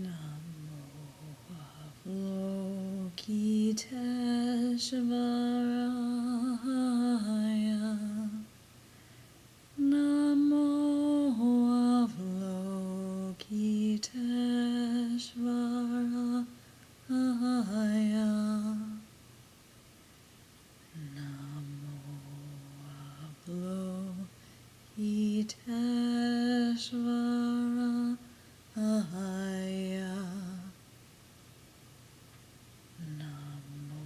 Namo Avalokiteshvaraya. Namo Avalokiteshvaraya. Namo Avalokiteshvaraya. Namo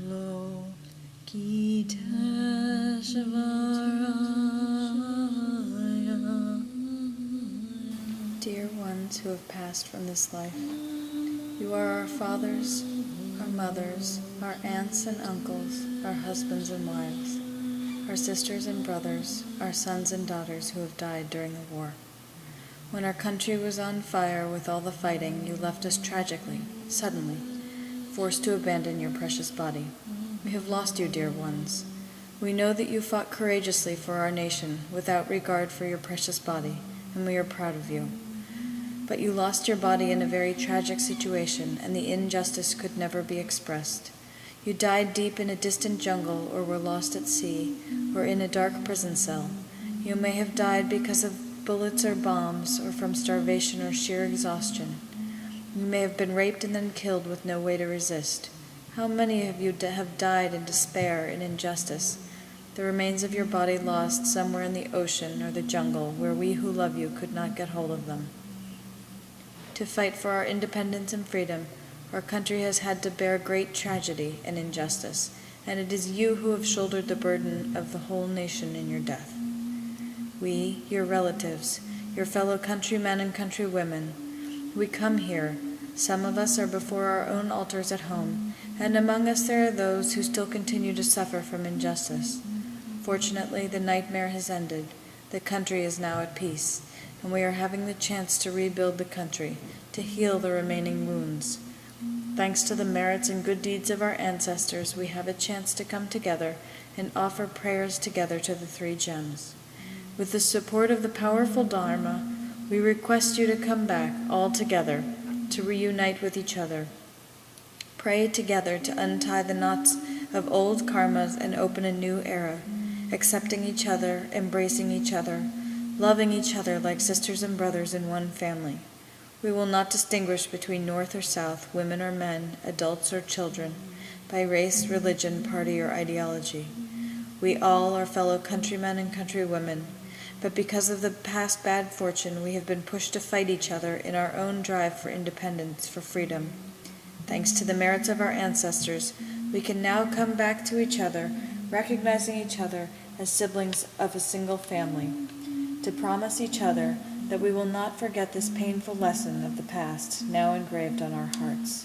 Avalokiteshvaraya. Dear ones who have passed from this life, you are our fathers, our mothers, our aunts and uncles, our husbands and wives, our sisters and brothers, our sons and daughters who have died during the war. When our country was on fire with all the fighting, you left us tragically, suddenly, forced to abandon your precious body. We have lost you, dear ones. We know that you fought courageously for our nation without regard for your precious body, and we are proud of you. But you lost your body in a very tragic situation, and the injustice could never be expressed. You died deep in a distant jungle, or were lost at sea, or in a dark prison cell. You may have died because of bullets or bombs, or from starvation or sheer exhaustion. You may have been raped and then killed with no way to resist. How many of you have died in despair and injustice? The remains of your body lost somewhere in the ocean or the jungle, where we who love you could not get hold of them. To fight for our independence and freedom, our country has had to bear great tragedy and injustice, and it is you who have shouldered the burden of the whole nation in your death. We, your relatives, your fellow countrymen and countrywomen, we come here. Some of us are before our own altars at home, and among us there are those who still continue to suffer from injustice. Fortunately, the nightmare has ended. The country is now at peace, and we are having the chance to rebuild the country, to heal the remaining wounds. Thanks to the merits and good deeds of our ancestors, we have a chance to come together and offer prayers together to the three gems. With the support of the powerful Dharma, we request you to come back all together, to reunite with each other. Pray together to untie the knots of old karmas and open a new era, accepting each other, embracing each other, loving each other like sisters and brothers in one family. We will not distinguish between north or south, women or men, adults or children, by race, religion, party, or ideology. We all are fellow countrymen and countrywomen, but because of the past bad fortune, we have been pushed to fight each other in our own drive for independence, for freedom. Thanks to the merits of our ancestors, we can now come back to each other, recognizing each other as siblings of a single family, to promise each other that we will not forget this painful lesson of the past, now engraved on our hearts.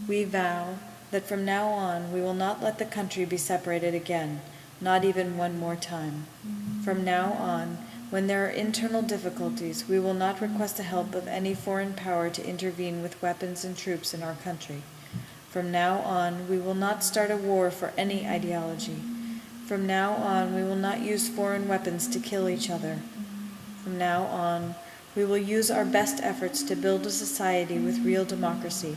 We vow that from now on we will not let the country be separated again, not even one more time. From now on, when there are internal difficulties, we will not request the help of any foreign power to intervene with weapons and troops in our country. From now on, we will not start a war for any ideology. From now on, we will not use foreign weapons to kill each other. From now on, we will use our best efforts to build a society with real democracy,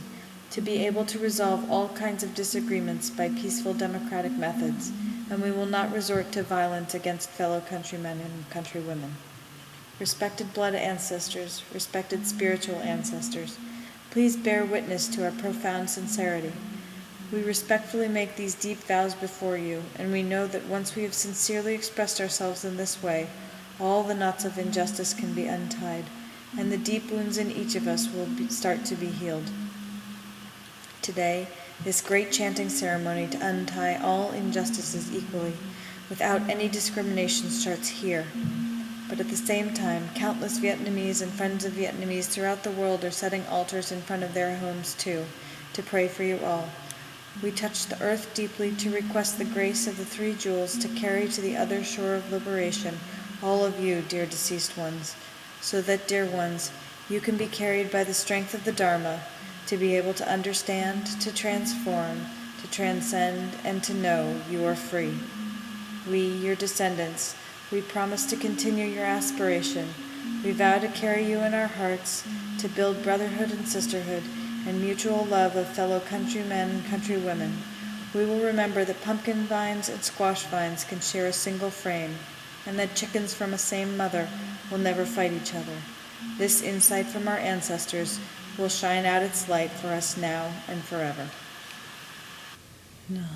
to be able to resolve all kinds of disagreements by peaceful democratic methods, and we will not resort to violence against fellow countrymen and countrywomen. Respected blood ancestors, respected spiritual ancestors, please bear witness to our profound sincerity. We respectfully make these deep vows before you, and we know that once we have sincerely expressed ourselves in this way, all the knots of injustice can be untied, and the deep wounds in each of us will start to be healed. Today, this great chanting ceremony to untie all injustices equally, without any discrimination, starts here. But at the same time, countless Vietnamese and friends of Vietnamese throughout the world are setting altars in front of their homes too, to pray for you all. We touch the earth deeply to request the grace of the three jewels to carry to the other shore of liberation all of you, dear deceased ones, so that, dear ones, you can be carried by the strength of the Dharma to be able to understand, to transform, to transcend, and to know you are free. We, your descendants, we promise to continue your aspiration, We vow to carry you in our hearts, to build brotherhood and sisterhood, and mutual love of fellow countrymen and countrywomen. We will remember that pumpkin vines and squash vines can share a single frame, and that chickens from a same mother will never fight each other. This insight from our ancestors will shine out its light for us now and forever. Namo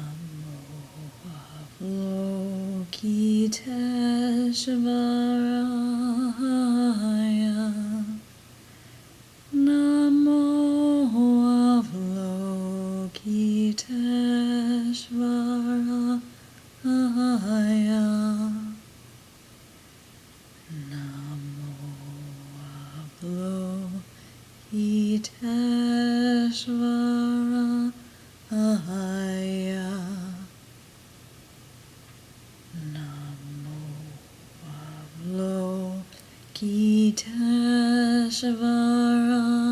Avalokiteshvaraya. Namo Avalokiteshvaraya. Namo Avalokiteshvaraya. Namo Avalokiteshvaraya.